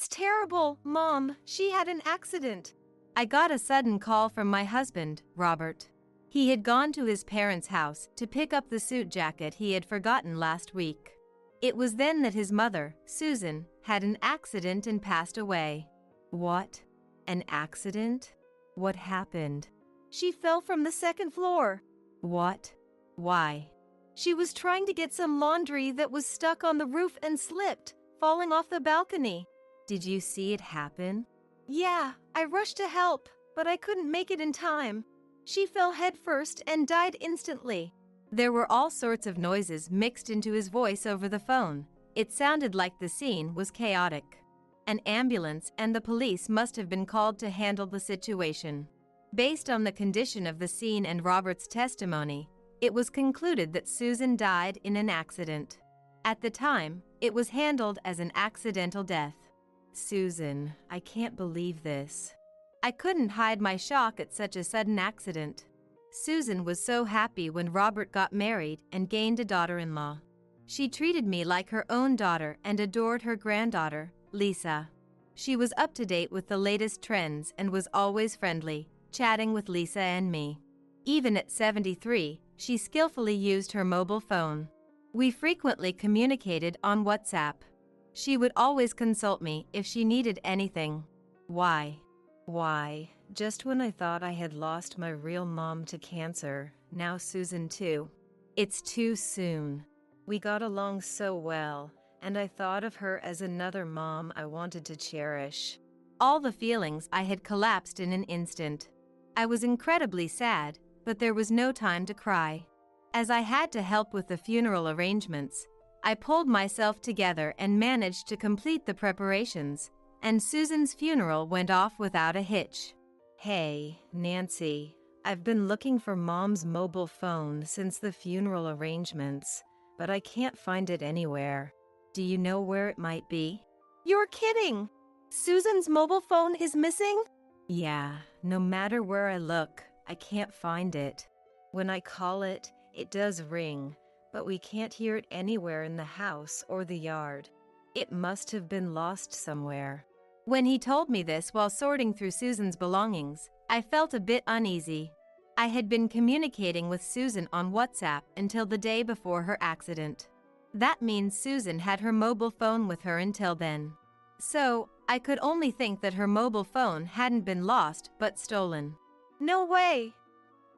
It's terrible, Mom. She had an accident. I got a sudden call from my husband, Robert. He had gone to his parents' house to pick up the suit jacket he had forgotten last week. It was then that his mother, Susan, had an accident and passed away. What? An accident? What happened? She fell from the second floor. What? Why? She was trying to get some laundry that was stuck on the roof and slipped, falling off the balcony. Did you see it happen? Yeah, I rushed to help, but I couldn't make it in time. She fell headfirst and died instantly. There were all sorts of noises mixed into his voice over the phone. It sounded like the scene was chaotic. An ambulance and the police must have been called to handle the situation. Based on the condition of the scene and Robert's testimony, it was concluded that Susan died in an accident. At the time, it was handled as an accidental death. Susan, I can't believe this. I couldn't hide my shock at such a sudden accident. Susan was so happy when Robert got married and gained a daughter-in-law. She treated me like her own daughter and adored her granddaughter, Lisa. She was up to date with the latest trends and was always friendly, chatting with Lisa and me. Even at 73, she skillfully used her mobile phone. We frequently communicated on WhatsApp. She would always consult me if she needed anything. Why? Just when I thought I had lost my real mom to cancer, now Susan too. It's too soon. We got along so well, and I thought of her as another mom I wanted to cherish. All the feelings I had collapsed in an instant. I was incredibly sad, but there was no time to cry. As I had to help with the funeral arrangements, I pulled myself together and managed to complete the preparations, and Susan's funeral went off without a hitch. Hey, Nancy, I've been looking for Mom's mobile phone since the funeral arrangements, but I can't find it anywhere. Do you know where it might be? You're kidding! Susan's mobile phone is missing? Yeah, no matter where I look, I can't find it. When I call it, it does ring, but we can't hear it anywhere in the house or the yard. It must have been lost somewhere. When he told me this while sorting through Susan's belongings, I felt a bit uneasy. I had been communicating with Susan on WhatsApp until the day before her accident. That means Susan had her mobile phone with her until then. So, I could only think that her mobile phone hadn't been lost but stolen. No way!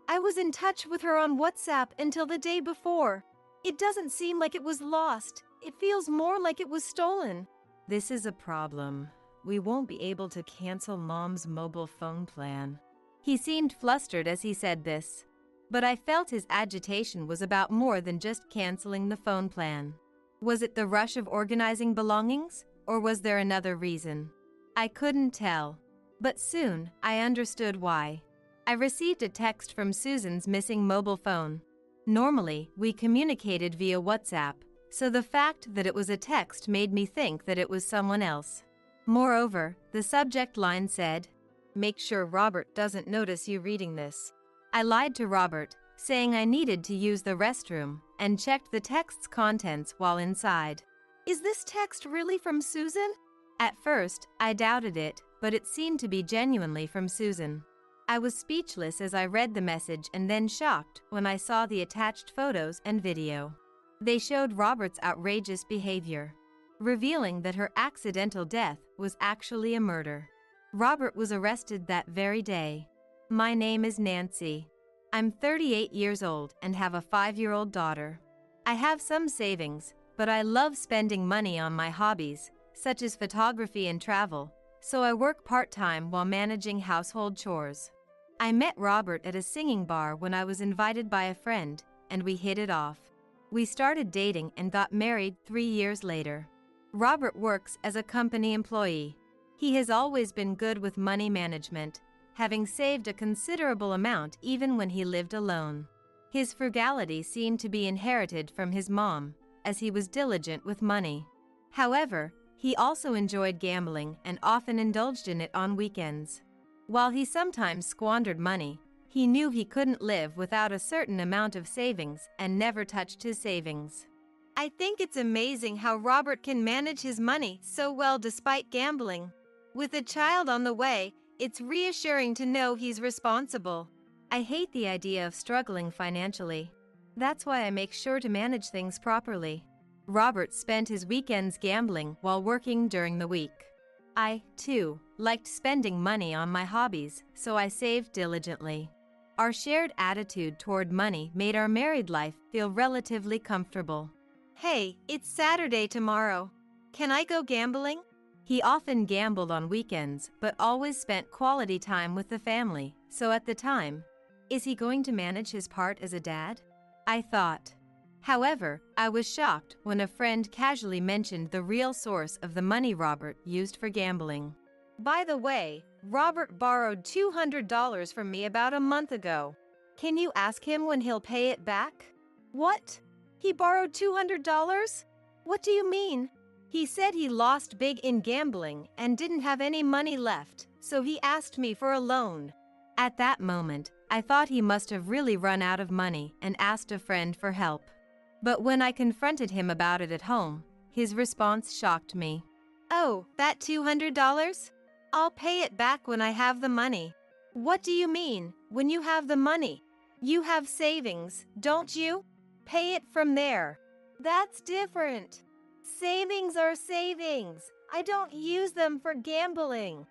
I was in touch with her on WhatsApp until the day before. It doesn't seem like it was lost. It feels more like it was stolen. This is a problem. We won't be able to cancel Mom's mobile phone plan. He seemed flustered as he said this, but I felt his agitation was about more than just canceling the phone plan. Was it the rush of organizing belongings, or was there another reason? I couldn't tell, but soon I understood why. I received a text from Susan's missing mobile phone. Normally, we communicated via WhatsApp, so the fact that it was a text made me think that it was someone else. Moreover, the subject line said, "Make sure Robert doesn't notice you reading this." I lied to Robert, saying I needed to use the restroom, and checked the text's contents while inside. Is this text really from Susan? At first, I doubted it, but it seemed to be genuinely from Susan. I was speechless as I read the message and then shocked when I saw the attached photos and video. They showed Robert's outrageous behavior, revealing that her accidental death was actually a murder. Robert was arrested that very day. My name is Nancy. I'm 38 years old and have a 5-year-old daughter. I have some savings, but I love spending money on my hobbies, such as photography and travel, so I work part-time while managing household chores. I met Robert at a singing bar when I was invited by a friend, and we hit it off. We started dating and got married 3 years later. Robert works as a company employee. He has always been good with money management, having saved a considerable amount even when he lived alone. His frugality seemed to be inherited from his mom, as he was diligent with money. However, he also enjoyed gambling and often indulged in it on weekends. While he sometimes squandered money, he knew he couldn't live without a certain amount of savings and never touched his savings. I think it's amazing how Robert can manage his money so well despite gambling. With a child on the way, it's reassuring to know he's responsible. I hate the idea of struggling financially. That's why I make sure to manage things properly. Robert spent his weekends gambling while working during the week. I, too, liked spending money on my hobbies, so I saved diligently. Our shared attitude toward money made our married life feel relatively comfortable. Hey, it's Saturday tomorrow. Can I go gambling? He often gambled on weekends, but always spent quality time with the family, so at the time, is he going to manage his part as a dad? I thought. However, I was shocked when a friend casually mentioned the real source of the money Robert used for gambling. By the way, Robert borrowed $200 from me about a month ago. Can you ask him when he'll pay it back? What? He borrowed $200? What do you mean? He said he lost big in gambling and didn't have any money left, so he asked me for a loan. At that moment, I thought he must have really run out of money and asked a friend for help. But when I confronted him about it at home, his response shocked me. Oh, that $200? I'll pay it back when I have the money. What do you mean, when you have the money? You have savings, don't you? Pay it from there. That's different. Savings are savings. I don't use them for gambling.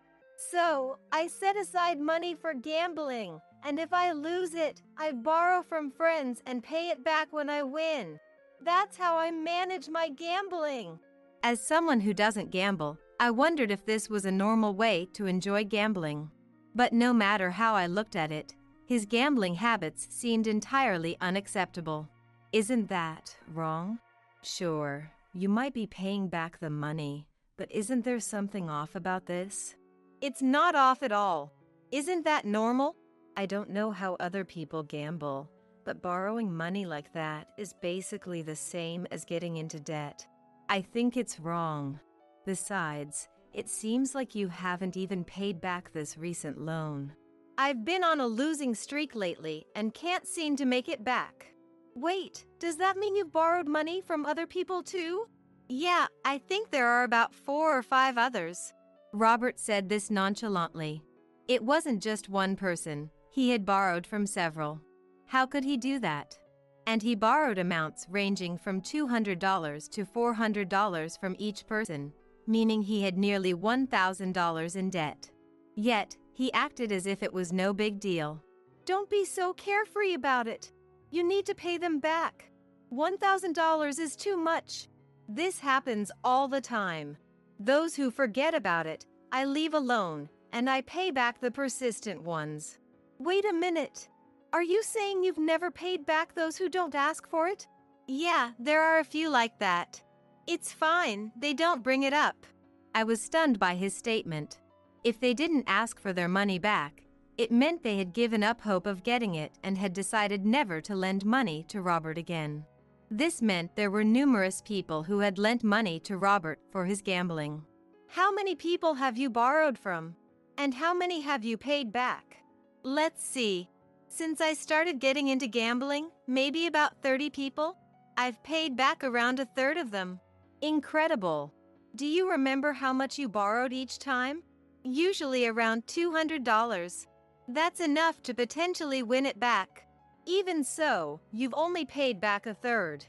So, I set aside money for gambling, and if I lose it, I borrow from friends and pay it back when I win. That's how I manage my gambling. As someone who doesn't gamble, I wondered if this was a normal way to enjoy gambling. But no matter how I looked at it, his gambling habits seemed entirely unacceptable. Isn't that wrong? Sure, you might be paying back the money, but isn't there something off about this? It's not off at all. Isn't that normal? I don't know how other people gamble, but borrowing money like that is basically the same as getting into debt. I think it's wrong. Besides, it seems like you haven't even paid back this recent loan. I've been on a losing streak lately and can't seem to make it back. Wait, does that mean you've borrowed money from other people too? Yeah, I think there are about 4 or 5 others. Robert said this nonchalantly. It wasn't just one person. He had borrowed from several. How could he do that? And he borrowed amounts ranging from $200 to $400 from each person, meaning he had nearly $1,000 in debt. Yet, he acted as if it was no big deal. Don't be so carefree about it. You need to pay them back. $1,000 is too much. This happens all the time. Those who forget about it, I leave alone, and I pay back the persistent ones. Wait a minute. Are you saying you've never paid back those who don't ask for it? Yeah, there are a few like that. It's fine, they don't bring it up. I was stunned by his statement. If they didn't ask for their money back, it meant they had given up hope of getting it and had decided never to lend money to Robert again. This meant there were numerous people who had lent money to Robert for his gambling. How many people have you borrowed from? And how many have you paid back? Let's see. Since I started getting into gambling, maybe about 30 people. I've paid back around a third of them. Incredible. Do you remember how much you borrowed each time? Usually around $200. That's enough to potentially win it back. Even so, you've only paid back a third.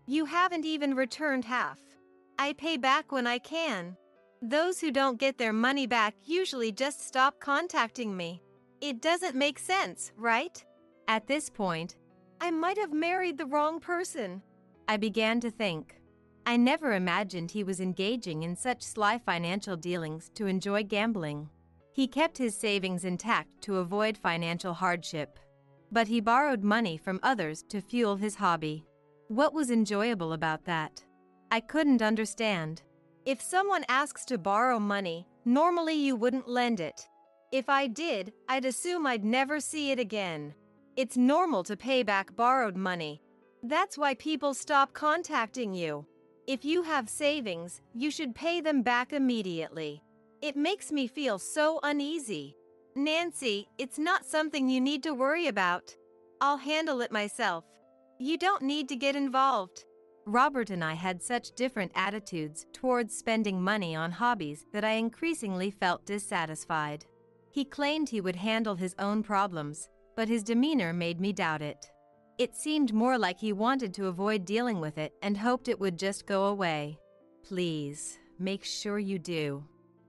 You haven't even returned half. I pay back when I can. Those who don't get their money back usually just stop contacting me. It doesn't make sense, right? At this point, I might have married the wrong person. I began to think. I never imagined he was engaging in such sly financial dealings to enjoy gambling. He kept his savings intact to avoid financial hardship. But he borrowed money from others to fuel his hobby. What was enjoyable about that? I couldn't understand. If someone asks to borrow money, normally you wouldn't lend it. If I did, I'd assume I'd never see it again. It's normal to pay back borrowed money. That's why people stop contacting you. If you have savings, you should pay them back immediately. It makes me feel so uneasy. Nancy, it's not something you need to worry about. I'll handle it myself. You don't need to get involved. Robert and I had such different attitudes towards spending money on hobbies that I increasingly felt dissatisfied. He claimed he would handle his own problems, but his demeanor made me doubt it. It seemed more like he wanted to avoid dealing with it and hoped it would just go away. Please, make sure you do.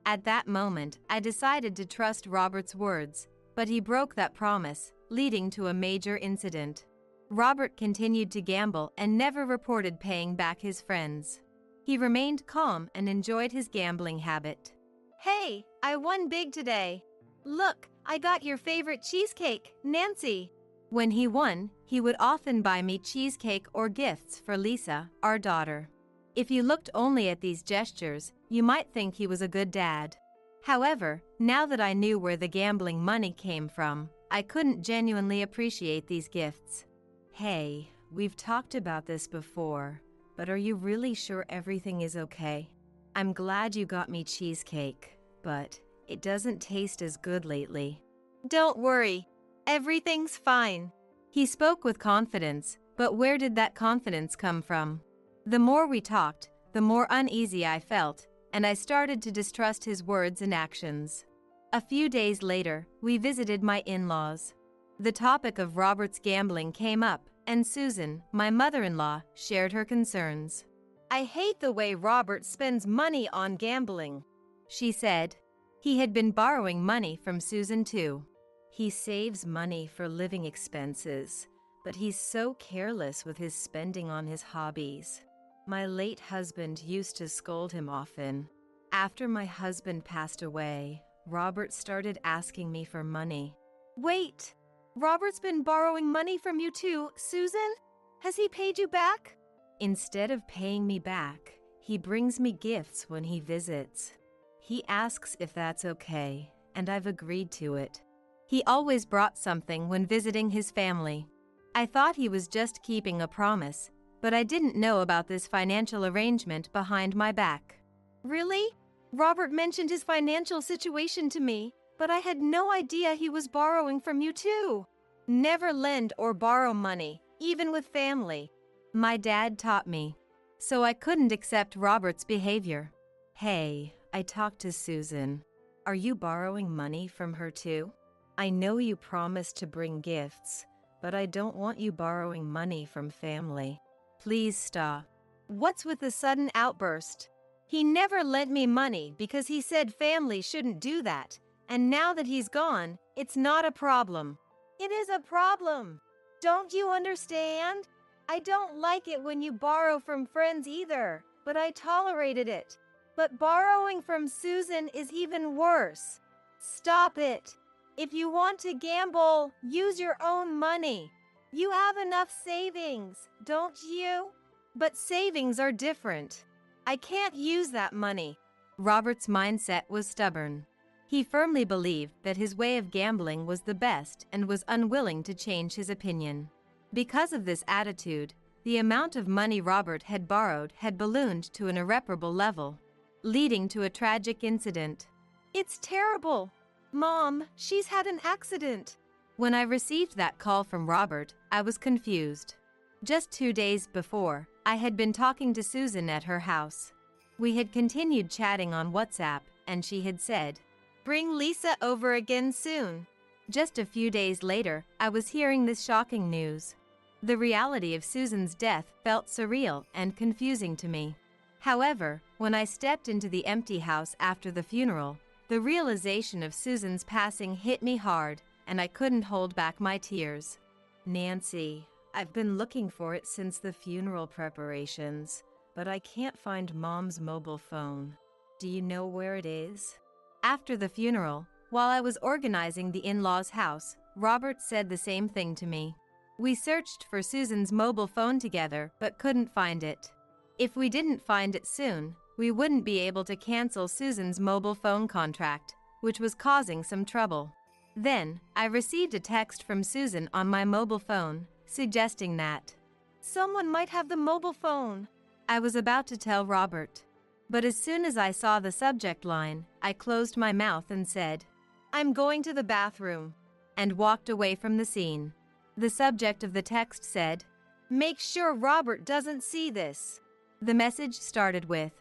At that moment, I decided to trust Robert's words, but he broke that promise, leading to a major incident. Robert continued to gamble and never reported paying back his friends. He remained calm and enjoyed his gambling habit. "Hey, I won big today. Look, I got your favorite cheesecake, Nancy." When he won, he would often buy me cheesecake or gifts for Lisa, our daughter. If you looked only at these gestures, you might think he was a good dad. However, now that I knew where the gambling money came from, I couldn't genuinely appreciate these gifts. "Hey, we've talked about this before, but are you really sure everything is okay? I'm glad you got me cheesecake, but it doesn't taste as good lately." "Don't worry, everything's fine." He spoke with confidence, but where did that confidence come from? The more we talked, the more uneasy I felt, and I started to distrust his words and actions. A few days later, we visited my in-laws. The topic of Robert's gambling came up, and Susan, my mother-in-law, shared her concerns. "I hate the way Robert spends money on gambling," she said. He had been borrowing money from Susan too. "He saves money for living expenses, but he's so careless with his spending on his hobbies. My late husband used to scold him often. After my husband passed away, Robert started asking me for money." "Wait, Robert's been borrowing money from you too, Susan? Has he paid you back?" "Instead of paying me back, he brings me gifts when he visits. He asks if that's okay, and I've agreed to it. He always brought something when visiting his family. I thought he was just keeping a promise, but I didn't know about this financial arrangement behind my back." "Really? Robert mentioned his financial situation to me, but I had no idea he was borrowing from you too. Never lend or borrow money, even with family. My dad taught me, so I couldn't accept Robert's behavior." "Hey, I talked to Susan. Are you borrowing money from her too? I know you promised to bring gifts, but I don't want you borrowing money from family. Please stop." "What's with the sudden outburst? He never lent me money because he said family shouldn't do that, and now that he's gone, it's not a problem." "It is a problem. Don't you understand? I don't like it when you borrow from friends either, but I tolerated it. But borrowing from Susan is even worse. Stop it. If you want to gamble, use your own money. You have enough savings, don't you?" "But savings are different. I can't use that money." Robert's mindset was stubborn. He firmly believed that his way of gambling was the best and was unwilling to change his opinion. Because of this attitude, the amount of money Robert had borrowed had ballooned to an irreparable level, leading to a tragic incident. "It's terrible. Mom, she's had an accident." When I received that call from Robert, I was confused. Just 2 days before, I had been talking to Susan at her house. We had continued chatting on WhatsApp, and she had said, "Bring Lisa over again soon." Just a few days later, I was hearing this shocking news. The reality of Susan's death felt surreal and confusing to me. However, when I stepped into the empty house after the funeral, the realization of Susan's passing hit me hard, and I couldn't hold back my tears. "Nancy, I've been looking for it since the funeral preparations, but I can't find Mom's mobile phone. Do you know where it is?" After the funeral, while I was organizing the in-laws' house, Robert said the same thing to me. We searched for Susan's mobile phone together but couldn't find it. If we didn't find it soon, we wouldn't be able to cancel Susan's mobile phone contract, which was causing some trouble. Then, I received a text from Susan on my mobile phone, suggesting that someone might have the mobile phone. I was about to tell Robert, but as soon as I saw the subject line, I closed my mouth and said, "I'm going to the bathroom," and walked away from the scene. The subject of the text said, Make sure Robert doesn't see this. The message started with,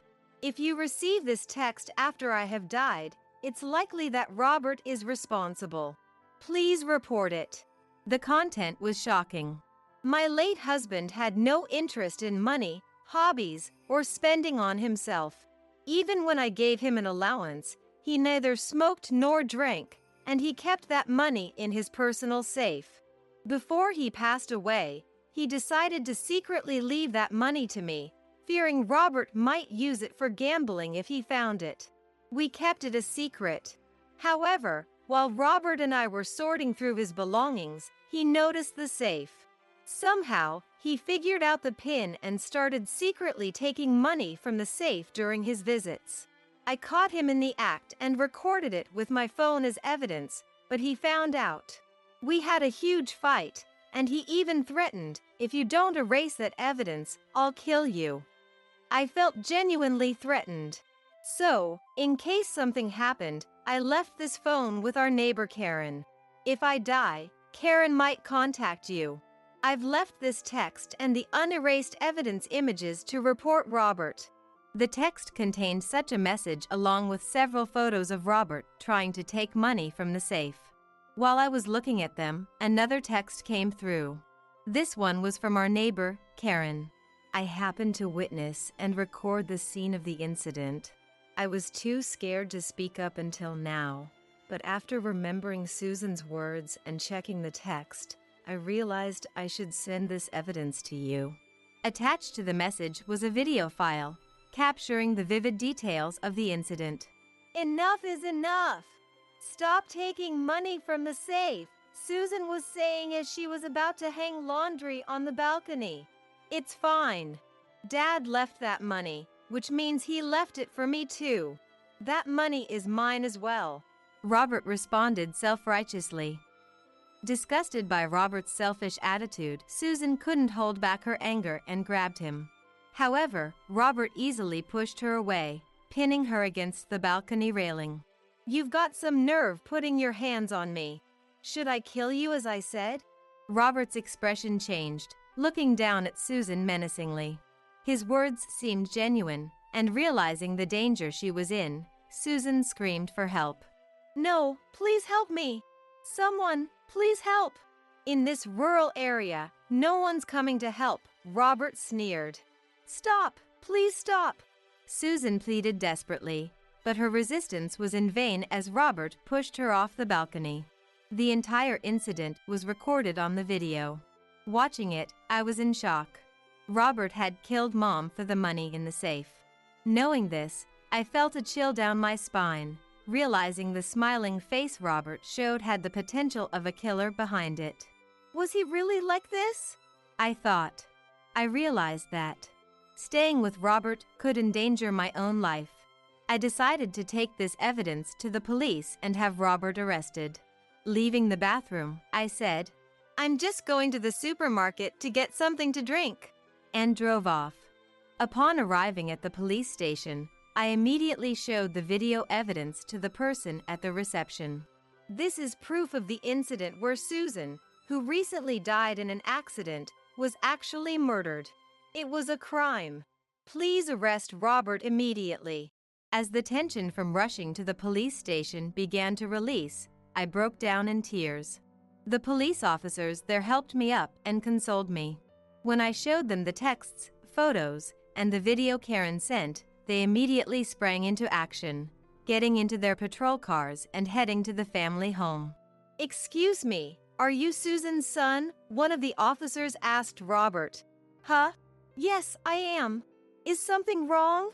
"If you receive this text after I have died, it's likely that Robert is responsible. Please report it." The content was shocking. My late husband had no interest in money, hobbies, or spending on himself. Even when I gave him an allowance, he neither smoked nor drank, and he kept that money in his personal safe. Before he passed away, he decided to secretly leave that money to me, fearing Robert might use it for gambling if he found it. We kept it a secret. However, while Robert and I were sorting through his belongings, he noticed the safe. Somehow, he figured out the PIN and started secretly taking money from the safe during his visits. I caught him in the act and recorded it with my phone as evidence, but he found out. We had a huge fight, and he even threatened, "If you don't erase that evidence, I'll kill you." I felt genuinely threatened. So, in case something happened, I left this phone with our neighbor Karen. If I die, Karen might contact you. I've left this text and the unerased evidence images to report Robert. The text contained such a message along with several photos of Robert trying to take money from the safe. While I was looking at them, another text came through. This one was from our neighbor, Karen. I happened to witness and record the scene of the incident. I was too scared to speak up until now, but after remembering Susan's words and checking the text, I realized I should send this evidence to you. Attached to the message was a video file, capturing the vivid details of the incident. "Enough is enough! Stop taking money from the safe," Susan was saying as she was about to hang laundry on the balcony. "It's fine. Dad left that money, which means he left it for me too. That money is mine as well." Robert responded self-righteously. Disgusted by Robert's selfish attitude, Susan couldn't hold back her anger and grabbed him. However, Robert easily pushed her away, pinning her against the balcony railing. "You've got some nerve putting your hands on me. Should I kill you as I said?" Robert's expression changed, looking down at Susan menacingly. His words seemed genuine, and realizing the danger she was in, Susan screamed for help. "No, please help me! Someone, please help!" "In this rural area, no one's coming to help," Robert sneered. "Stop! Please stop!" Susan pleaded desperately, but her resistance was in vain as Robert pushed her off the balcony. The entire incident was recorded on the video. Watching it, I was in shock. Robert had killed Mom for the money in the safe. Knowing this, I felt a chill down my spine, realizing the smiling face Robert showed had the potential of a killer behind it. Was he really like this? I thought. I realized that staying with Robert could endanger my own life. I decided to take this evidence to the police and have Robert arrested. Leaving the bathroom, I said, "I'm just going to the supermarket to get something to drink," and drove off. Upon arriving at the police station, I immediately showed the video evidence to the person at the reception. "This is proof of the incident where Susan, who recently died in an accident, was actually murdered. It was a crime. Please arrest Robert immediately." As the tension from rushing to the police station began to release, I broke down in tears. The police officers there helped me up and consoled me. When I showed them the texts, photos, and the video Karen sent, they immediately sprang into action, getting into their patrol cars and heading to the family home. "Excuse me, are you Susan's son?" one of the officers asked Robert. "Huh? Yes, I am. Is something wrong?"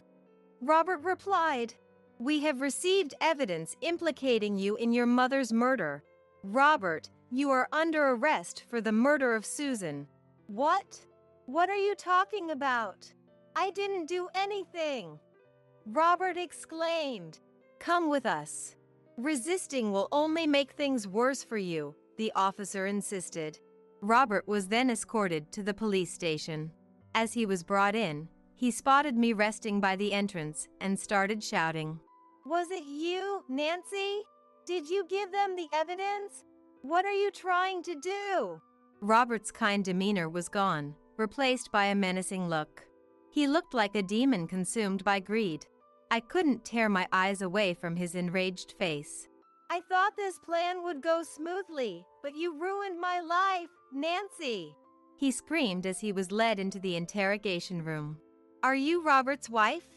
Robert replied, "We have received evidence implicating you in your mother's murder. Robert, you are under arrest for the murder of Susan." "What? What are you talking about? I didn't do anything!" Robert exclaimed. "Come with us. Resisting will only make things worse for you," the officer insisted. Robert was then escorted to the police station. As he was brought in, he spotted me resting by the entrance and started shouting, "Was it you, Nancy? Did you give them the evidence? What are you trying to do?" Robert's kind demeanor was gone, replaced by a menacing look. He looked like a demon consumed by greed. I couldn't tear my eyes away from his enraged face. "I thought this plan would go smoothly, but you ruined my life, Nancy!" he screamed as he was led into the interrogation room. "Are you Robert's wife?"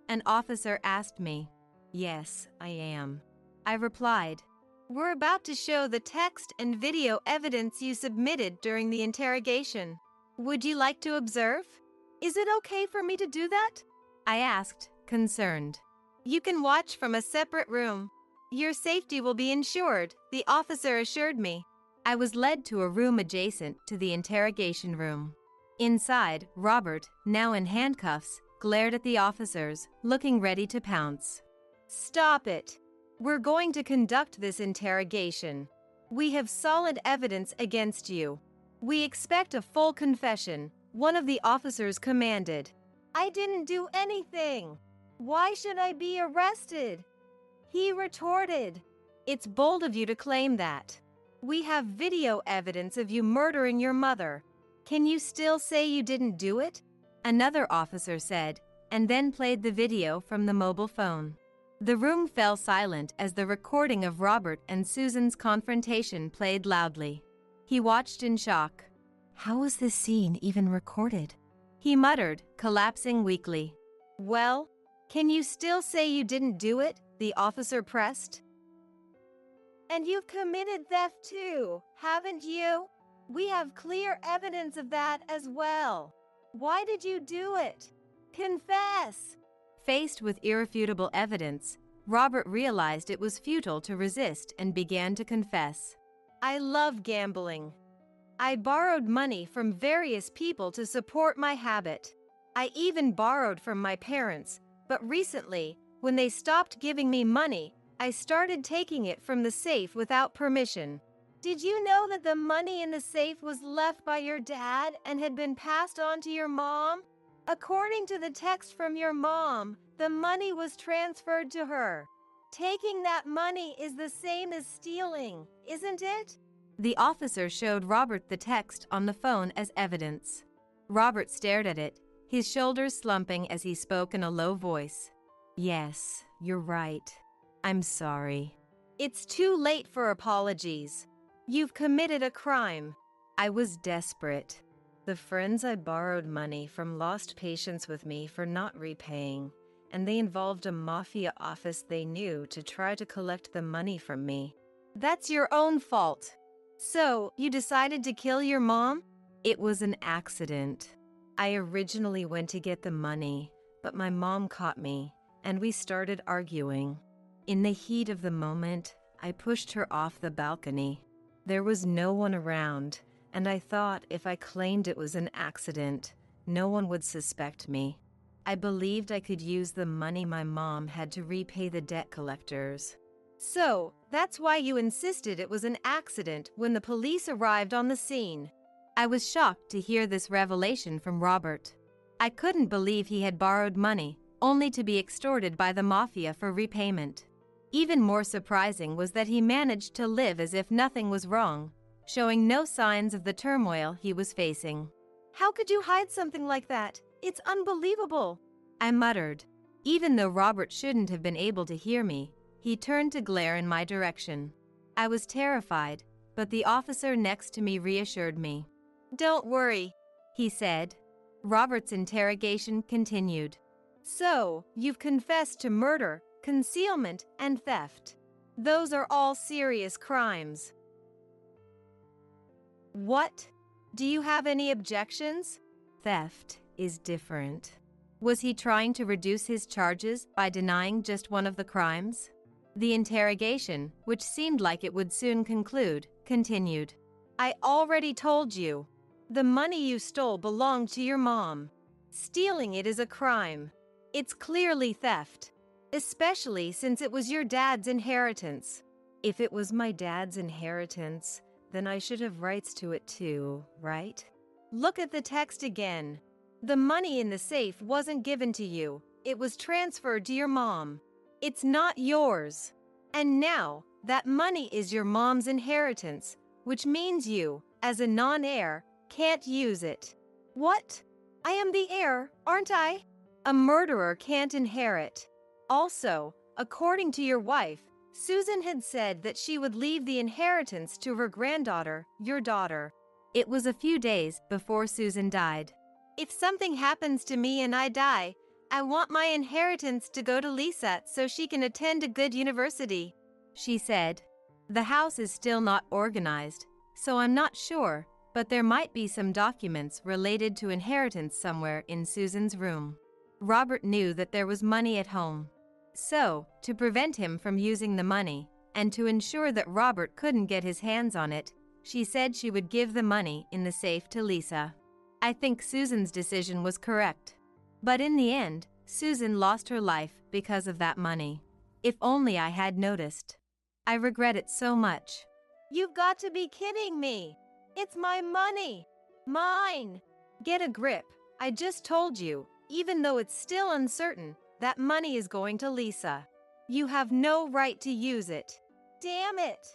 an officer asked me. "Yes, I am," I replied. "We're about to show the text and video evidence you submitted during the interrogation. Would you like to observe? Is it okay for me to do that?" I asked, concerned. "You can watch from a separate room. Your safety will be ensured," the officer assured me. I was led to a room adjacent to the interrogation room. Inside, Robert, now in handcuffs, glared at the officers, looking ready to pounce. "Stop it! We're going to conduct this interrogation. We have solid evidence against you. We expect a full confession," one of the officers commanded. "I didn't do anything. Why should I be arrested?" he retorted. "It's bold of you to claim that. We have video evidence of you murdering your mother. Can you still say you didn't do it?" another officer said, and then played the video from the mobile phone. The room fell silent as the recording of Robert and Susan's confrontation played loudly. He watched in shock. "How was this scene even recorded?" he muttered, collapsing weakly. "Well, can you still say you didn't do it?" the officer pressed. "And you've committed theft too, haven't you? We have clear evidence of that as well. Why did you do it? Confess!" Faced with irrefutable evidence, Robert realized it was futile to resist and began to confess. "I love gambling. I borrowed money from various people to support my habit. I even borrowed from my parents, but recently, when they stopped giving me money, I started taking it from the safe without permission." "Did you know that the money in the safe was left by your dad and had been passed on to your mom? According to the text from your mom, the money was transferred to her. Taking that money is the same as stealing, isn't it?" The officer showed Robert the text on the phone as evidence. Robert stared at it, his shoulders slumping as he spoke in a low voice. "Yes, you're right. I'm sorry." "It's too late for apologies. You've committed a crime." "I was desperate. The friends I borrowed money from lost patience with me for not repaying, and they involved a mafia office they knew to try to collect the money from me." "That's your own fault. So, you decided to kill your mom?" "It was an accident. I originally went to get the money, but my mom caught me, and we started arguing. In the heat of the moment, I pushed her off the balcony. There was no one around, and I thought if I claimed it was an accident, no one would suspect me. I believed I could use the money my mom had to repay the debt collectors." "So, that's why you insisted it was an accident when the police arrived on the scene." I was shocked to hear this revelation from Robert. I couldn't believe he had borrowed money, only to be extorted by the mafia for repayment. Even more surprising was that he managed to live as if nothing was wrong, showing no signs of the turmoil he was facing. "How could you hide something like that? It's unbelievable," I muttered. Even though Robert shouldn't have been able to hear me, he turned to glare in my direction. I was terrified, but the officer next to me reassured me. "Don't worry," he said. Robert's interrogation continued. "So, you've confessed to murder, concealment, and theft. Those are all serious crimes." "What? Do you have any objections?" "Theft is different." Was he trying to reduce his charges by denying just one of the crimes? The interrogation, which seemed like it would soon conclude, continued. "I already told you. The money you stole belonged to your mom. Stealing it is a crime. It's clearly theft, especially since it was your dad's inheritance." "If it was my dad's inheritance, then I should have rights to it too, right?" "Look at the text again. The money in the safe wasn't given to you. It was transferred to your mom. It's not yours. And now, that money is your mom's inheritance, which means you, as a non-heir, can't use it." What? I am the heir, aren't I? A murderer can't inherit. Also, according to your wife, Susan had said that she would leave the inheritance to her granddaughter, your daughter. It was a few days before Susan died. If something happens to me and I die, I want my inheritance to go to Lisa so she can attend a good university, she said. The house is still not organized, so I'm not sure, but there might be some documents related to inheritance somewhere in Susan's room. Robert knew that there was money at home. So, to prevent him from using the money, and to ensure that Robert couldn't get his hands on it, she said she would give the money in the safe to Lisa. I think Susan's decision was correct. But in the end, Susan lost her life because of that money. If only I had noticed. I regret it so much. You've got to be kidding me. It's my money. Mine. Get a grip. I just told you, even though it's still uncertain, that money is going to Lisa. You have no right to use it. Damn it!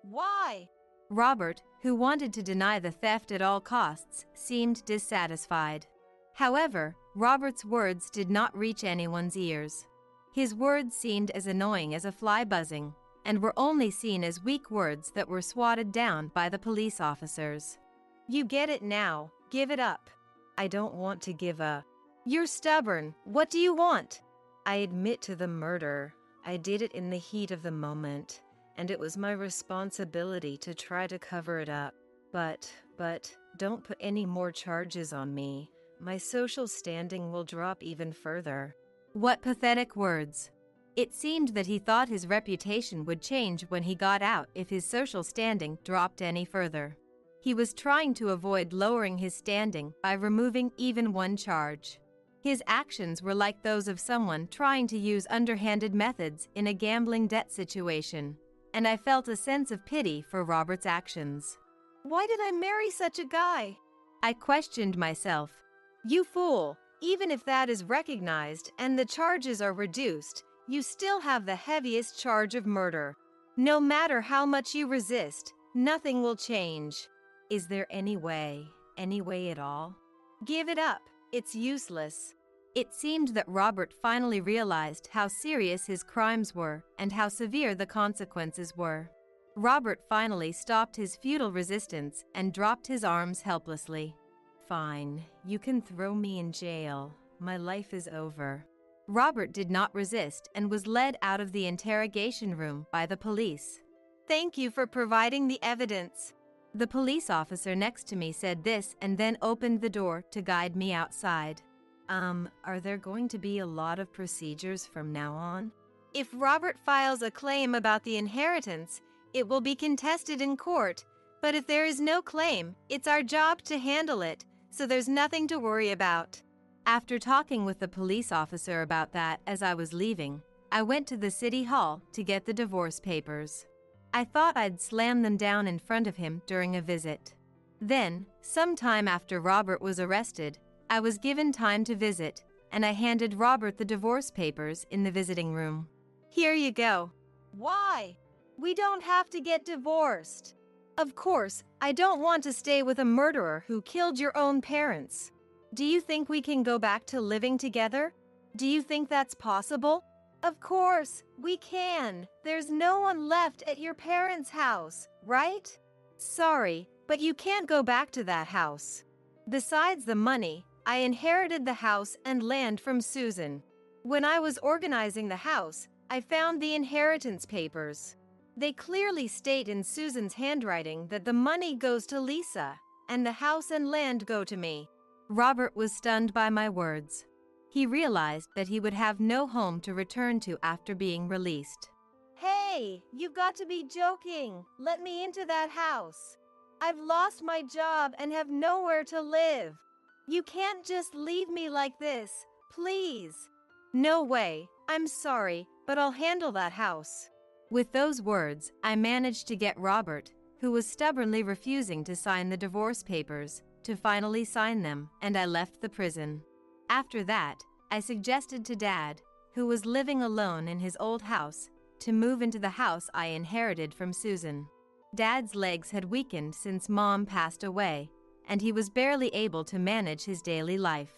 Why? Robert, who wanted to deny the theft at all costs, seemed dissatisfied. However, Robert's words did not reach anyone's ears. His words seemed as annoying as a fly buzzing, and were only seen as weak words that were swatted down by the police officers. You get it now. Give it up. I don't want to give up. You're stubborn. What do you want? I admit to the murder. I did it in the heat of the moment, and it was my responsibility to try to cover it up. But, don't put any more charges on me. My social standing will drop even further. What pathetic words. It seemed that he thought his reputation would change when he got out if his social standing dropped any further. He was trying to avoid lowering his standing by removing even one charge. His actions were like those of someone trying to use underhanded methods in a gambling debt situation, and I felt a sense of pity for Robert's actions. Why did I marry such a guy? I questioned myself. You fool, even if that is recognized and the charges are reduced, you still have the heaviest charge of murder. No matter how much you resist, nothing will change. Is there any way at all? Give it up. It's useless. It seemed that Robert finally realized how serious his crimes were and how severe the consequences were. Robert finally stopped his futile resistance and dropped his arms helplessly. Fine, you can throw me in jail. My life is over. Robert did not resist and was led out of the interrogation room by the police. Thank you for providing the evidence. The police officer next to me said this and then opened the door to guide me outside. Are there going to be a lot of procedures from now on? If Robert files a claim about the inheritance, it will be contested in court. But if there is no claim, it's our job to handle it, so there's nothing to worry about. After talking with the police officer about that as I was leaving, I went to the city hall to get the divorce papers. I thought I'd slam them down in front of him during a visit. Then, sometime after Robert was arrested, I was given time to visit, and I handed Robert the divorce papers in the visiting room. Here you go. Why? We don't have to get divorced. Of course, I don't want to stay with a murderer who killed your own parents. Do you think we can go back to living together? Do you think that's possible? Of course, we can. There's no one left at your parents' house, right? Sorry, but you can't go back to that house. Besides the money, I inherited the house and land from Susan. When I was organizing the house, I found the inheritance papers. They clearly state in Susan's handwriting that the money goes to Lisa, and the house and land go to me. Robert was stunned by my words. He realized that he would have no home to return to after being released. Hey, you've got to be joking. Let me into that house. I've lost my job and have nowhere to live. You can't just leave me like this, please. No way. I'm sorry, but I'll handle that house. With those words, I managed to get Robert, who was stubbornly refusing to sign the divorce papers, to finally sign them, and I left the prison. After that, I suggested to Dad, who was living alone in his old house, to move into the house I inherited from Susan. Dad's legs had weakened since Mom passed away, and he was barely able to manage his daily life.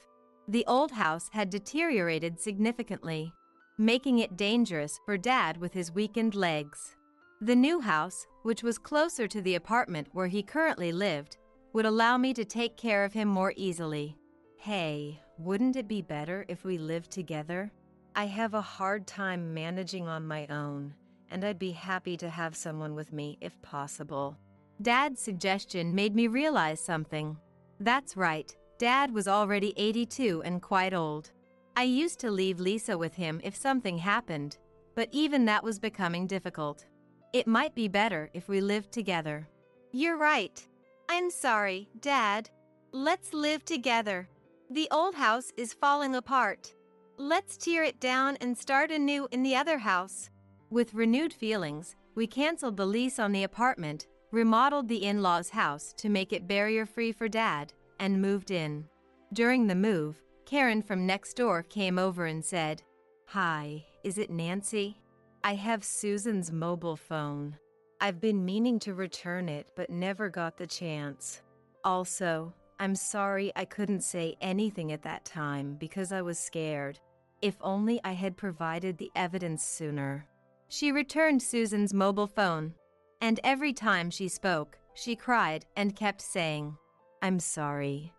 The old house had deteriorated significantly, making it dangerous for Dad with his weakened legs. The new house, which was closer to the apartment where he currently lived, would allow me to take care of him more easily. Hey, wouldn't it be better if we lived together? I have a hard time managing on my own, and I'd be happy to have someone with me if possible. Dad's suggestion made me realize something. That's right, Dad was already 82 and quite old. I used to leave Lisa with him if something happened, but even that was becoming difficult. It might be better if we lived together. You're right. I'm sorry, Dad. Let's live together. The old house is falling apart. Let's tear it down and start anew in the other house. With renewed feelings, we canceled the lease on the apartment, remodeled the in-laws' house to make it barrier-free for Dad, and moved in. During the move, Karen from next door came over and said, "Hi, is it Nancy? I have Susan's mobile phone. I've been meaning to return it but never got the chance. Also, I'm sorry I couldn't say anything at that time because I was scared. If only I had provided the evidence sooner." She returned Susan's mobile phone, and every time she spoke, she cried and kept saying, I'm sorry.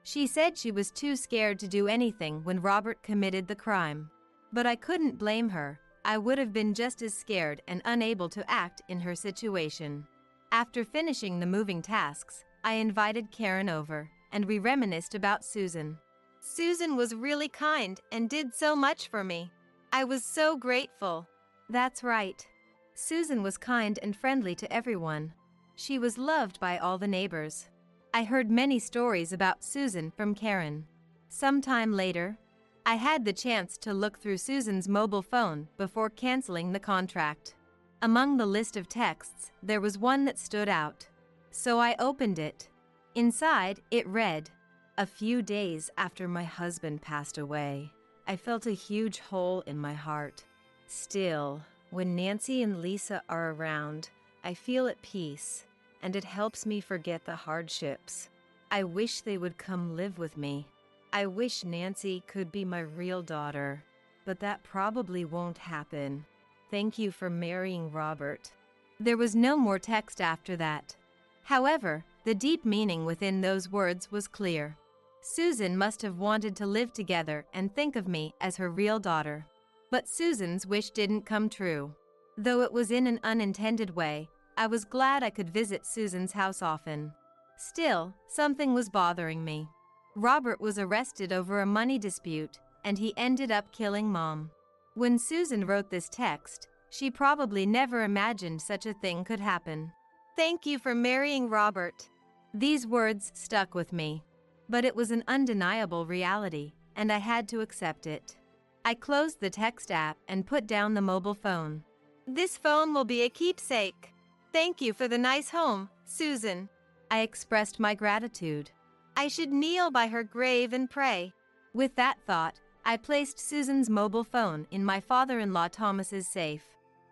She said she was too scared to do anything when Robert committed the crime. But I couldn't blame her. I would have been just as scared and unable to act in her situation. After finishing the moving tasks, I invited Karen over, and we reminisced about Susan. Susan was really kind and did so much for me. I was so grateful. That's right. Susan was kind and friendly to everyone. She was loved by all the neighbors. I heard many stories about Susan from Karen. Sometime later, I had the chance to look through Susan's mobile phone before canceling the contract. Among the list of texts, there was one that stood out. So I opened it. Inside, it read, "A few days after my husband passed away, I felt a huge hole in my heart. Still, when Nancy and Lisa are around, I feel at peace, and it helps me forget the hardships. I wish they would come live with me. I wish Nancy could be my real daughter, but that probably won't happen. Thank you for marrying Robert." There was no more text after that. However, the deep meaning within those words was clear. Susan must have wanted to live together and think of me as her real daughter. But Susan's wish didn't come true. Though it was in an unintended way, I was glad I could visit Susan's house often. Still, something was bothering me. Robert was arrested over a money dispute, and he ended up killing Mom. When Susan wrote this text, she probably never imagined such a thing could happen. Thank you for marrying Robert. These words stuck with me. But it was an undeniable reality, and I had to accept it. I closed the text app and put down the mobile phone. This phone will be a keepsake. Thank you for the nice home, Susan. I expressed my gratitude. I should kneel by her grave and pray. With that thought, I placed Susan's mobile phone in my father-in-law Thomas's safe.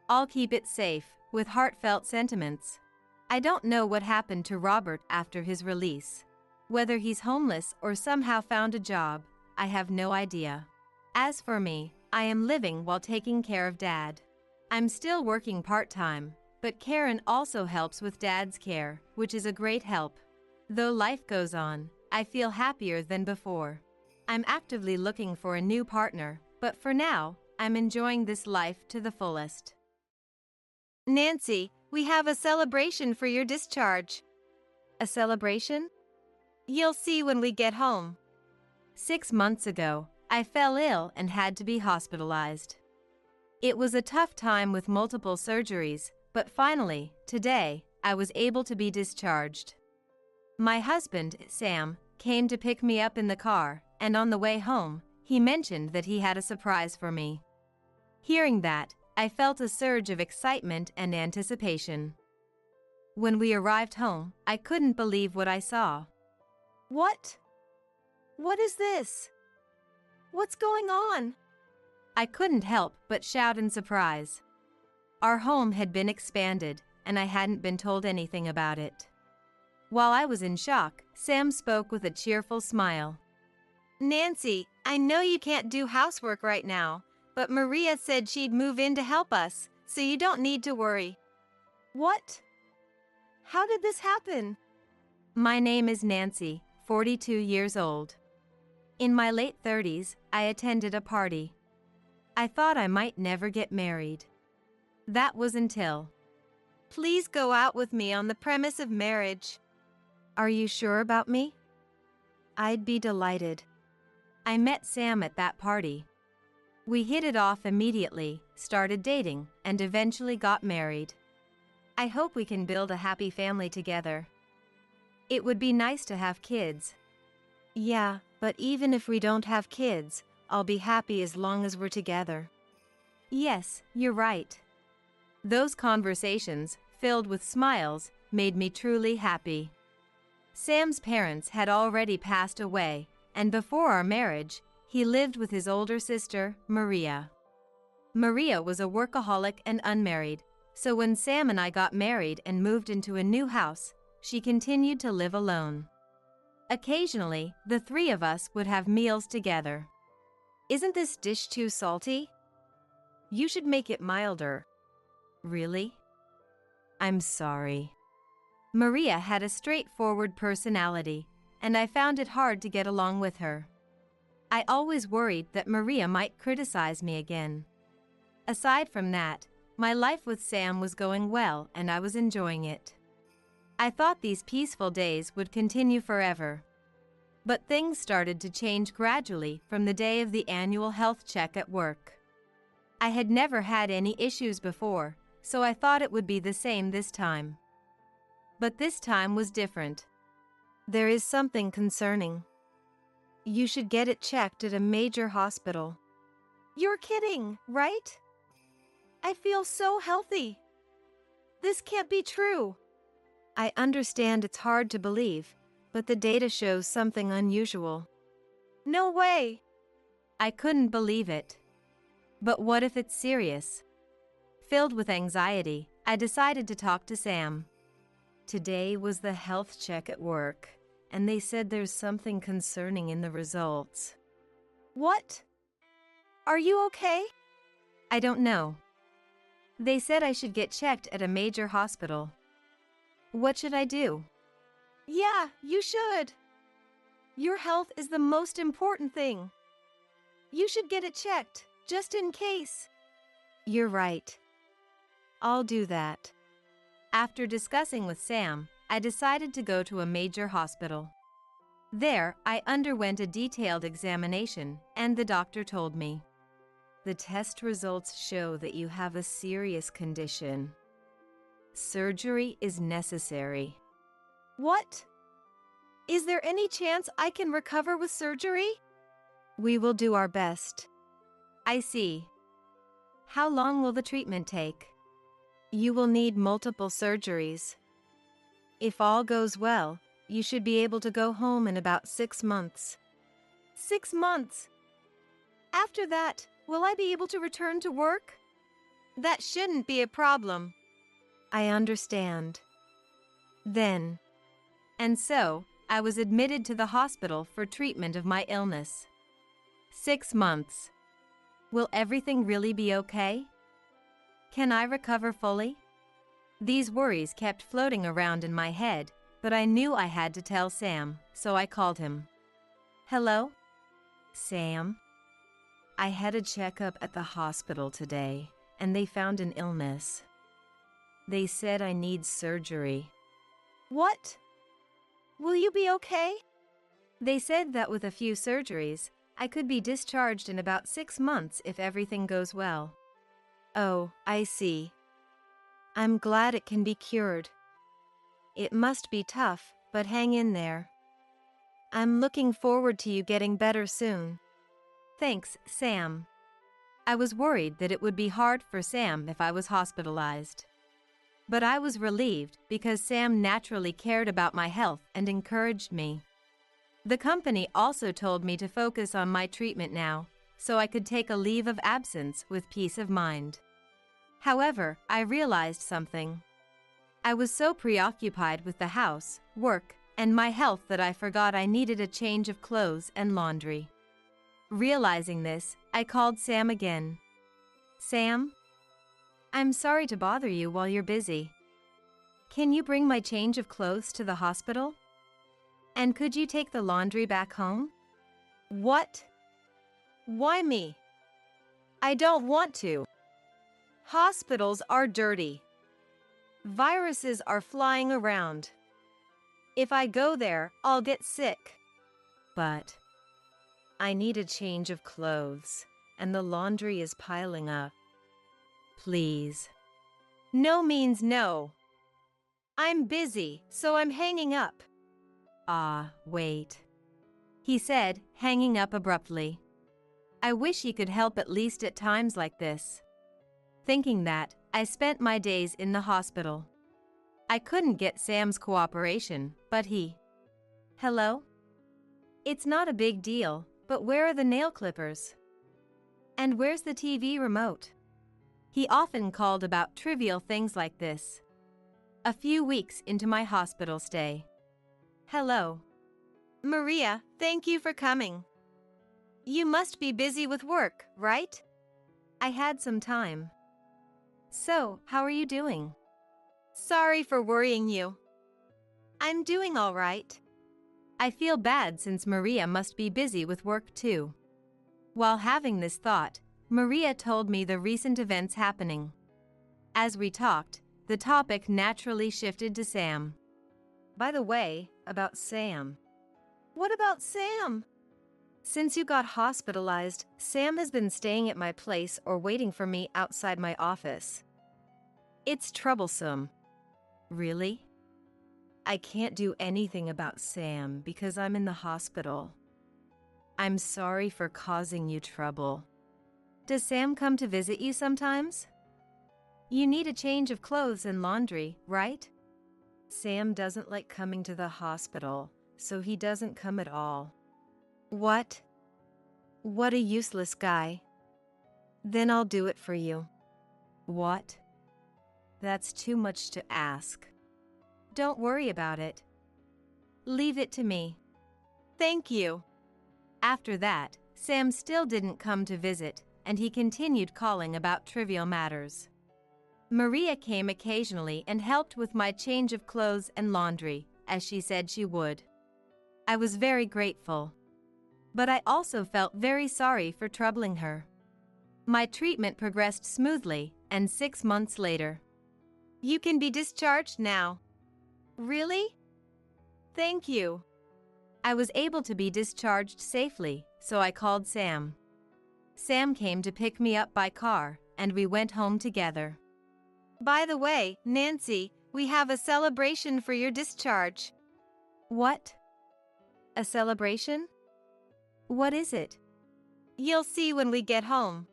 I'll keep it safe, with heartfelt sentiments. I don't know what happened to Robert after his release. Whether he's homeless or somehow found a job, I have no idea. As for me, I am living while taking care of Dad. I'm still working part-time, but Karen also helps with Dad's care, which is a great help. Though life goes on, I feel happier than before. I'm actively looking for a new partner, but for now, I'm enjoying this life to the fullest. Nancy, we have a celebration for your discharge. A celebration? You'll see when we get home. 6 months ago, I fell ill and had to be hospitalized. It was a tough time with multiple surgeries, but finally, today, I was able to be discharged. My husband, Sam, came to pick me up in the car, and on the way home, he mentioned that he had a surprise for me. Hearing that, I felt a surge of excitement and anticipation. When we arrived home, I couldn't believe what I saw. What? What is this? What's going on? I couldn't help but shout in surprise. Our home had been expanded, and I hadn't been told anything about it. While I was in shock, Sam spoke with a cheerful smile. Nancy, I know you can't do housework right now, but Maria said she'd move in to help us, so you don't need to worry. What? How did this happen? My name is Nancy, 42 years old. In my late 30s, I attended a party. I thought I might never get married. That was until. Please go out with me on the premise of marriage. Are you sure about me? I'd be delighted. I met Sam at that party. We hit it off immediately, started dating, and eventually got married. I hope we can build a happy family together. It would be nice to have kids. Yeah, but even if we don't have kids, I'll be happy as long as we're together. Yes, you're right. Those conversations, filled with smiles, made me truly happy. Sam's parents had already passed away, and before our marriage, he lived with his older sister, Maria. Maria was a workaholic and unmarried, so when Sam and I got married and moved into a new house, she continued to live alone. Occasionally, the three of us would have meals together. Isn't this dish too salty? You should make it milder. Really? I'm sorry. Maria had a straightforward personality, and I found it hard to get along with her. I always worried that Maria might criticize me again. Aside from that, my life with Sam was going well and I was enjoying it. I thought these peaceful days would continue forever. But things started to change gradually from the day of the annual health check at work. I had never had any issues before, so I thought it would be the same this time. But this time was different. There is something concerning. You should get it checked at a major hospital. You're kidding, right? I feel so healthy. This can't be true. I understand it's hard to believe, but the data shows something unusual. No way! I couldn't believe it. But what if it's serious? Filled with anxiety, I decided to talk to Sam. Today was the health check at work, and they said there's something concerning in the results. What? Are you okay? I don't know. They said I should get checked at a major hospital. What should I do? Yeah, you should. Your health is the most important thing. You should get it checked, just in case. You're right. I'll do that. After discussing with Sam, I decided to go to a major hospital. There, I underwent a detailed examination, and the doctor told me, the test results show that you have a serious condition. Surgery is necessary. What? Is there any chance I can recover with surgery? We will do our best. I see. How long will the treatment take? You will need multiple surgeries. If all goes well, you should be able to go home in about 6 months. 6 months? After that, will I be able to return to work? That shouldn't be a problem. I understand. Then. And so, I was admitted to the hospital for treatment of my illness. 6 months. Will everything really be okay? Can I recover fully? These worries kept floating around in my head, but I knew I had to tell Sam, so I called him. Hello? Sam? I had a checkup at the hospital today, and they found an illness. They said I need surgery. What? Will you be okay? They said that with a few surgeries, I could be discharged in about 6 months if everything goes well. Oh, I see. I'm glad it can be cured. It must be tough, but hang in there. I'm looking forward to you getting better soon. Thanks, Sam. I was worried that it would be hard for Sam if I was hospitalized. But I was relieved because Sam naturally cared about my health and encouraged me. The company also told me to focus on my treatment now, so I could take a leave of absence with peace of mind. However, I realized something. I was so preoccupied with the house, work, and my health that I forgot I needed a change of clothes and laundry. Realizing this, I called Sam again. Sam? I'm sorry to bother you while you're busy. Can you bring my change of clothes to the hospital? And could you take the laundry back home? What? Why me? I don't want to. Hospitals are dirty. Viruses are flying around. If I go there, I'll get sick. But I need a change of clothes, and the laundry is piling up. Please. No means no. I'm busy, so I'm hanging up. Wait. He said, hanging up abruptly. I wish he could help at least at times like this. Thinking that, I spent my days in the hospital. I couldn't get Sam's cooperation, but he... Hello? It's not a big deal, but where are the nail clippers? And where's the TV remote? He often called about trivial things like this. A few weeks into my hospital stay. Hello. Maria, thank you for coming. You must be busy with work, right? I had some time. So, how are you doing? Sorry for worrying you. I'm doing all right. I feel bad since Maria must be busy with work too. While having this thought, Maria told me the recent events happening. As we talked, the topic naturally shifted to Sam. By the way, about Sam. What about Sam? Since you got hospitalized, Sam has been staying at my place or waiting for me outside my office. It's troublesome. Really? I can't do anything about Sam because I'm in the hospital. I'm sorry for causing you trouble. Does Sam come to visit you sometimes? You need a change of clothes and laundry, right? Sam doesn't like coming to the hospital, so he doesn't come at all. What? What a useless guy. Then I'll do it for you. What? That's too much to ask. Don't worry about it. Leave it to me. Thank you. After that, Sam still didn't come to visit, and he continued calling about trivial matters. Maria came occasionally and helped with my change of clothes and laundry, as she said she would. I was very grateful. But I also felt very sorry for troubling her. My treatment progressed smoothly, and 6 months later. You can be discharged now. Really? Thank you. I was able to be discharged safely, so I called Sam. Sam came to pick me up by car, and we went home together. By the way, Nancy, we have a celebration for your discharge. What? A celebration? What is it? You'll see when we get home.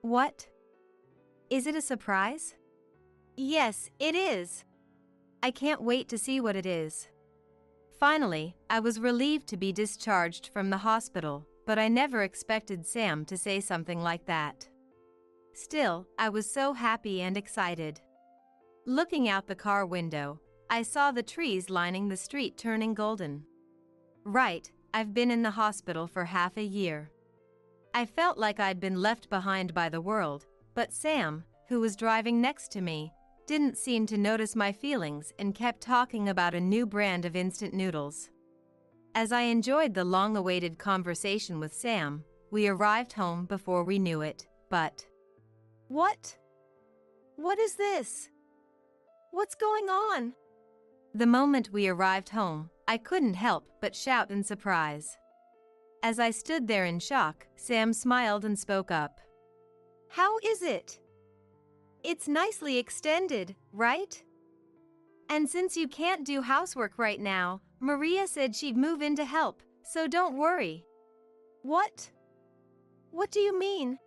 What? Is it a surprise? Yes, it is. I can't wait to see what it is. Finally, I was relieved to be discharged from the hospital, but I never expected Sam to say something like that. Still, I was so happy and excited. Looking out the car window, I saw the trees lining the street turning golden. Right, I've been in the hospital for half a year. I felt like I'd been left behind by the world, but Sam, who was driving next to me, didn't seem to notice my feelings and kept talking about a new brand of instant noodles. As I enjoyed the long-awaited conversation with Sam, we arrived home before we knew it, but... What? What is this? What's going on? The moment we arrived home, I couldn't help but shout in surprise. As I stood there in shock, Sam smiled and spoke up. How is it? It's nicely extended, right? And since you can't do housework right now, Maria said she'd move in to help, so don't worry. What? What do you mean?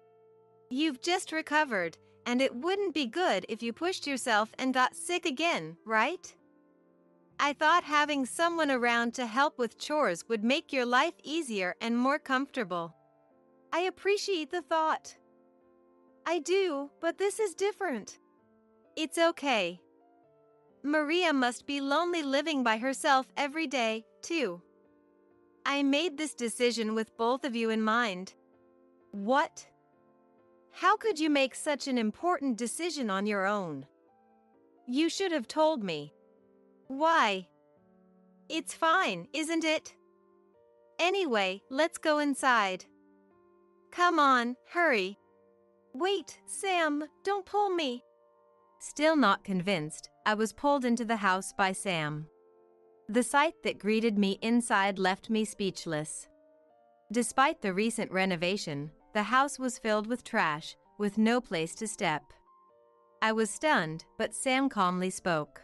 You've just recovered, and it wouldn't be good if you pushed yourself and got sick again, right? I thought having someone around to help with chores would make your life easier and more comfortable. I appreciate the thought. I do, but this is different. It's okay. Maria must be lonely living by herself every day, too. I made this decision with both of you in mind. What? How could you make such an important decision on your own? You should have told me. Why? It's fine, isn't it? Anyway, let's go inside. Come on, hurry. Wait, Sam, don't pull me. Still not convinced, I was pulled into the house by Sam. The sight that greeted me inside left me speechless. Despite the recent renovation, the house was filled with trash, with no place to step. I was stunned, but Sam calmly spoke.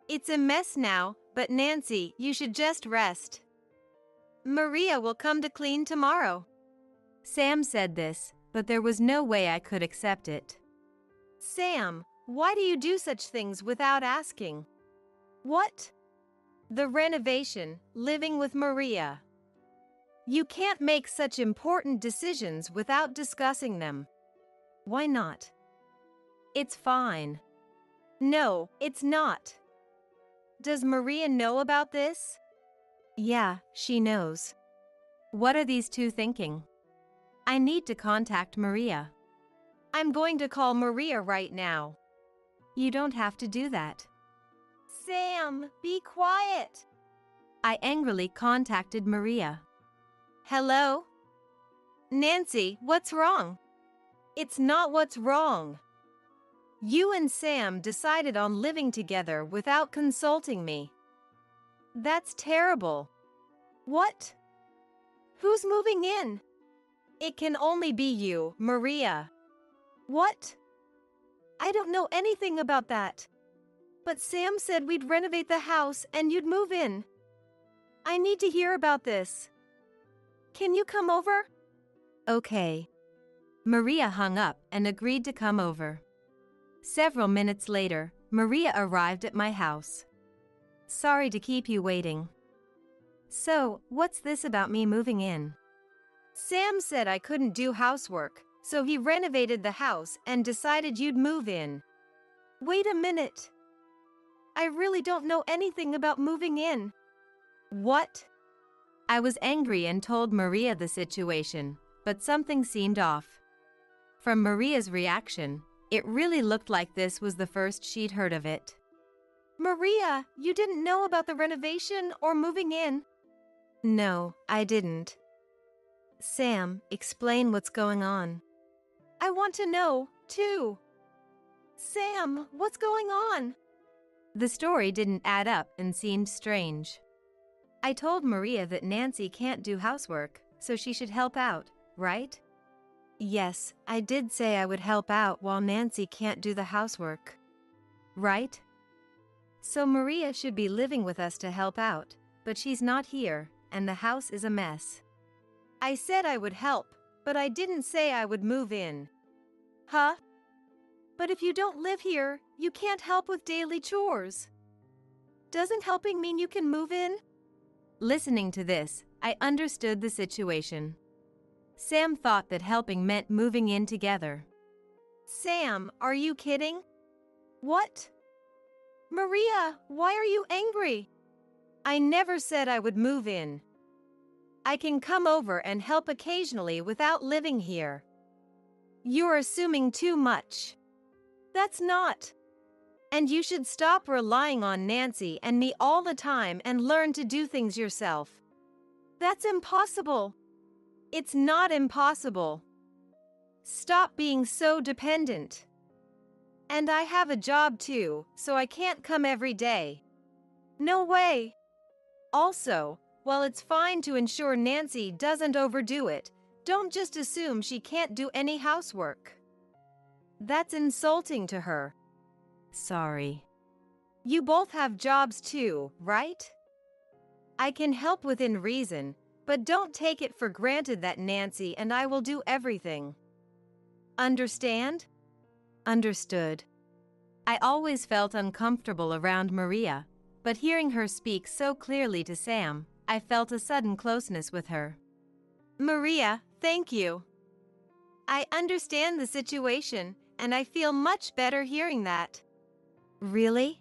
It's a mess now, but Nancy, you should just rest. Maria will come to clean tomorrow. Sam said this, but there was no way I could accept it. Sam, why do you do such things without asking? What? The renovation, living with Maria. You can't make such important decisions without discussing them. Why not? It's fine. No, it's not. Does Maria know about this? Yeah, she knows. What are these two thinking? I need to contact Maria. I'm going to call Maria right now. You don't have to do that. Sam, be quiet. I angrily contacted Maria. Hello? Nancy, what's wrong? It's not what's wrong. You and Sam decided on living together without consulting me. That's terrible. What? Who's moving in? It can only be you, Maria. What? I don't know anything about that. But Sam said we'd renovate the house and you'd move in. I need to hear about this. Can you come over? Okay. Maria hung up and agreed to come over. Several minutes later, Maria arrived at my house. Sorry to keep you waiting. So, what's this about me moving in? Sam said I couldn't do housework, so he renovated the house and decided you'd move in. Wait a minute. I really don't know anything about moving in. What? I was angry and told Maria the situation, but something seemed off. From Maria's reaction, it really looked like this was the first she'd heard of it. Maria, you didn't know about the renovation or moving in? No, I didn't. Sam, explain what's going on. I want to know, too. Sam, what's going on? The story didn't add up and seemed strange. I told Maria that Nancy can't do housework, so she should help out, right? Yes, I did say I would help out while Nancy can't do the housework. Right? So Maria should be living with us to help out, but she's not here, and the house is a mess. I said I would help, but I didn't say I would move in. Huh? But if you don't live here, you can't help with daily chores. Doesn't helping mean you can move in? Listening to this, I understood the situation. Sam thought that helping meant moving in together. Sam, are you kidding? What? Maria, why are you angry? I never said I would move in. I can come over and help occasionally without living here. You're assuming too much. That's not. And you should stop relying on Nancy and me all the time and learn to do things yourself. That's impossible. It's not impossible. Stop being so dependent. And I have a job too, so I can't come every day. No way. Also, while it's fine to ensure Nancy doesn't overdo it, don't just assume she can't do any housework. That's insulting to her. Sorry. You both have jobs too, right? I can help within reason, but don't take it for granted that Nancy and I will do everything. Understand? Understood. I always felt uncomfortable around Maria, but hearing her speak so clearly to Sam, I felt a sudden closeness with her. Maria, thank you. I understand the situation, and I feel much better hearing that. Really?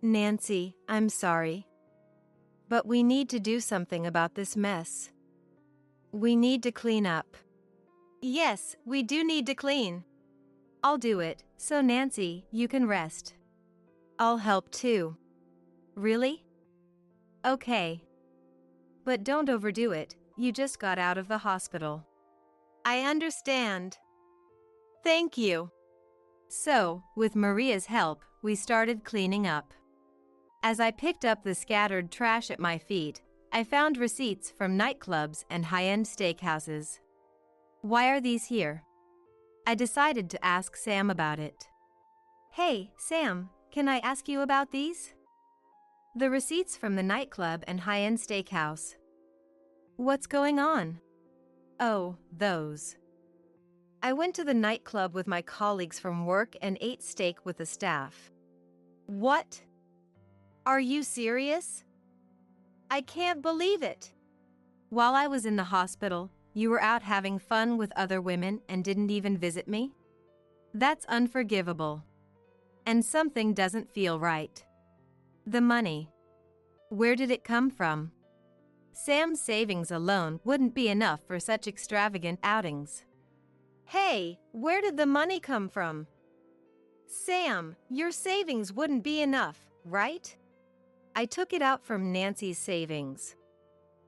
Nancy, I'm sorry. But we need to do something about this mess. We need to clean up. Yes, we do need to clean. I'll do it, so Nancy, you can rest. I'll help too. Really? Okay. But don't overdo it, you just got out of the hospital. I understand. Thank you. So, with Maria's help, we started cleaning up. As I picked up the scattered trash at my feet, I found receipts from nightclubs and high-end steakhouses. Why are these here? I decided to ask Sam about it. Hey, Sam, can I ask you about these? The receipts from the nightclub and high-end steakhouse. What's going on? Oh, those. I went to the nightclub with my colleagues from work and ate steak with the staff. What? Are you serious? I can't believe it. While I was in the hospital, you were out having fun with other women and didn't even visit me? That's unforgivable. And something doesn't feel right. The money. Where did it come from? Sam's savings alone wouldn't be enough for such extravagant outings. Hey, where did the money come from? Sam, your savings wouldn't be enough, right? I took it out from Nancy's savings.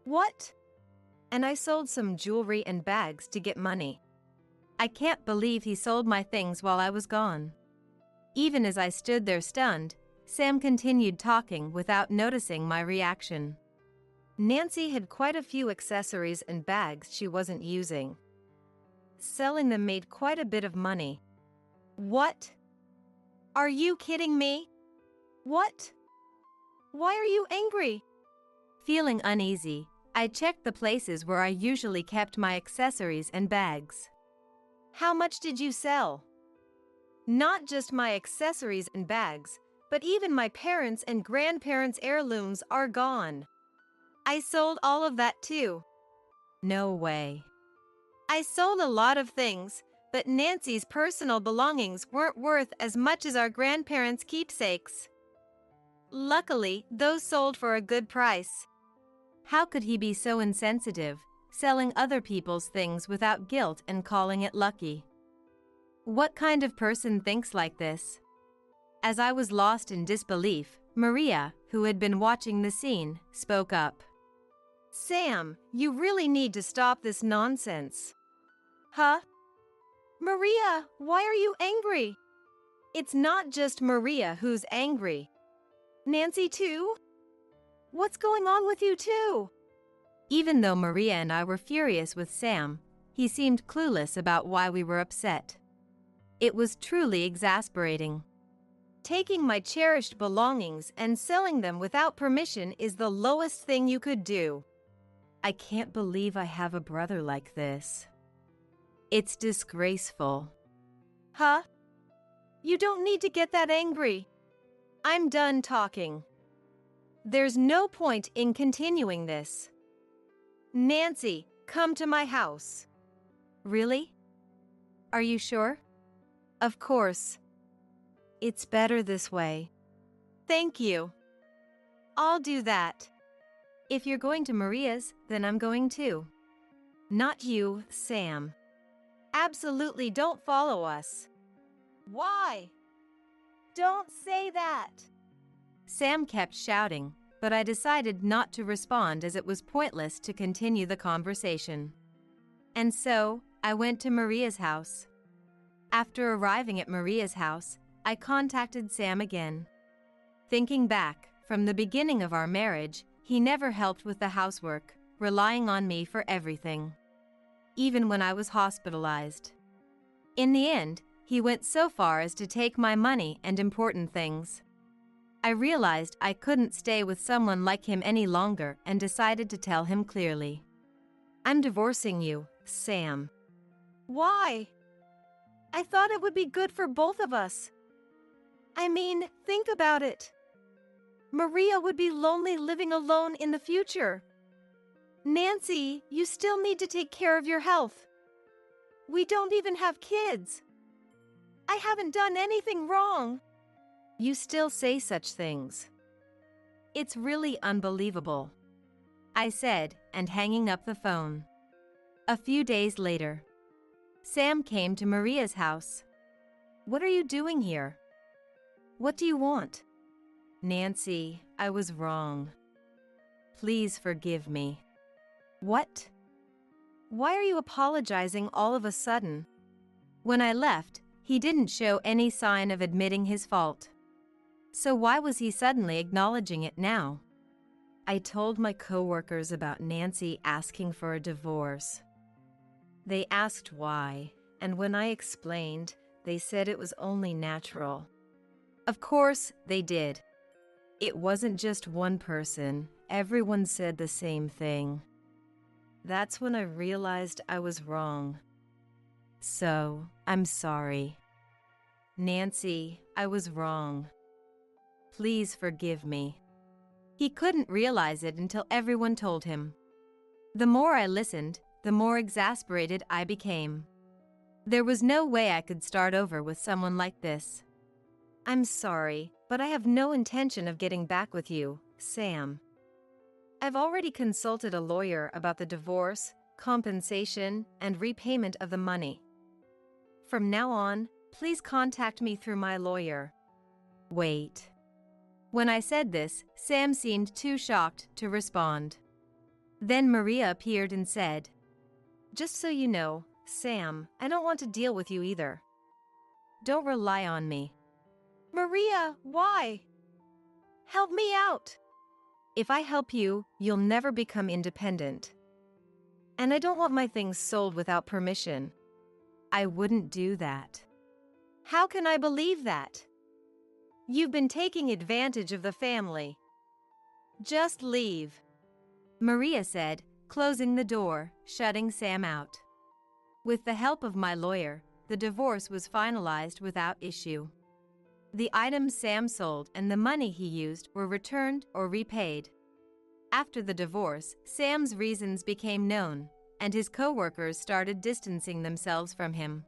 What? And I sold some jewelry and bags to get money. I can't believe he sold my things while I was gone. Even as I stood there stunned, Sam continued talking without noticing my reaction. Nancy had quite a few accessories and bags she wasn't using. Selling them made quite a bit of money. What? Are you kidding me? What? Why are you angry? Feeling uneasy, I checked the places where I usually kept my accessories and bags. How much did you sell? Not just my accessories and bags, but even my parents' and grandparents' heirlooms are gone. I sold all of that too. No way. I sold a lot of things, but Nancy's personal belongings weren't worth as much as our grandparents' keepsakes. Luckily, those sold for a good price. How could he be so insensitive, selling other people's things without guilt and calling it lucky? What kind of person thinks like this? As I was lost in disbelief, Maria, who had been watching the scene, spoke up. Sam, you really need to stop this nonsense. Huh? Maria, why are you angry? It's not just Maria who's angry. Nancy too? What's going on with you too? Even though Maria and I were furious with Sam, he seemed clueless about why we were upset. It was truly exasperating. Taking my cherished belongings and selling them without permission is the lowest thing you could do. I can't believe I have a brother like this. It's disgraceful. Huh? You don't need to get that angry. I'm done talking. There's no point in continuing this. Nancy, come to my house. Really? Are you sure? Of course. It's better this way. Thank you. I'll do that. If you're going to Maria's, then I'm going too. Not you, Sam. Absolutely don't follow us. Why? Don't say that. Sam kept shouting, but I decided not to respond as it was pointless to continue the conversation. And so, I went to Maria's house. After arriving at Maria's house, I contacted Sam again. Thinking back, from the beginning of our marriage, he never helped with the housework, relying on me for everything. Even when I was hospitalized. In the end, he went so far as to take my money and important things. I realized I couldn't stay with someone like him any longer and decided to tell him clearly. I'm divorcing you, Sam. Why? I thought it would be good for both of us. I mean, think about it. Maria would be lonely living alone in the future. Nancy, you still need to take care of your health. We don't even have kids. I haven't done anything wrong. You still say such things. It's really unbelievable, I said, and hanging up the phone. A few days later, Sam came to Maria's house. What are you doing here? What do you want? Nancy, I was wrong. Please forgive me. What? Why are you apologizing all of a sudden? When I left, he didn't show any sign of admitting his fault. So why was he suddenly acknowledging it now? I told my coworkers about Nancy asking for a divorce. They asked why, and when I explained, they said it was only natural. Of course, they did. It wasn't just one person. Everyone said the same thing. That's when I realized I was wrong. So, I'm sorry. Nancy, I was wrong. Please forgive me. He couldn't realize it until everyone told him. The more I listened, the more exasperated I became. There was no way I could start over with someone like this. I'm sorry, but I have no intention of getting back with you, Sam. I've already consulted a lawyer about the divorce, compensation, and repayment of the money. From now on, please contact me through my lawyer. Wait. When I said this, Sam seemed too shocked to respond. Then Maria appeared and said, Just so you know, Sam, I don't want to deal with you either. Don't rely on me. Maria, why? Help me out. If I help you, you'll never become independent. And I don't want my things sold without permission. I wouldn't do that. How can I believe that? You've been taking advantage of the family. Just leave, Maria said, closing the door, shutting Sam out. With the help of my lawyer, the divorce was finalized without issue. The items Sam sold and the money he used were returned or repaid. After the divorce, Sam's reasons became known, and his co-workers started distancing themselves from him.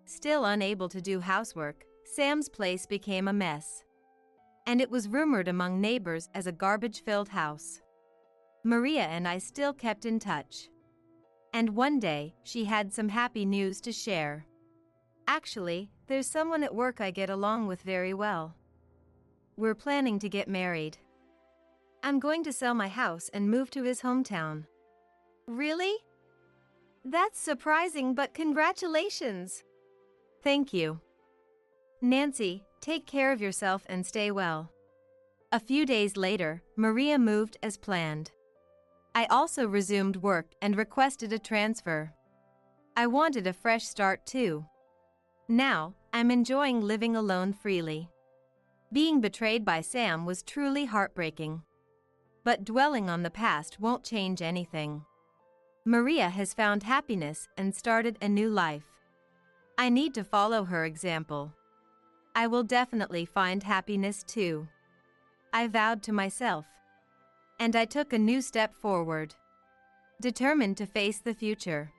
Still unable to do housework, Sam's place became a mess. And it was rumored among neighbors as a garbage-filled house. Maria and I still kept in touch. And one day, she had some happy news to share. Actually, there's someone at work I get along with very well. We're planning to get married. I'm going to sell my house and move to his hometown. Really? That's surprising, but congratulations. Thank you. Nancy, take care of yourself and stay well. A few days later, Maria moved as planned. I also resumed work and requested a transfer. I wanted a fresh start too. Now, I'm enjoying living alone freely. Being betrayed by Sam was truly heartbreaking. But dwelling on the past won't change anything. Maria has found happiness and started a new life. I need to follow her example. I will definitely find happiness too. I vowed to myself. And I took a new step forward. Determined to face the future.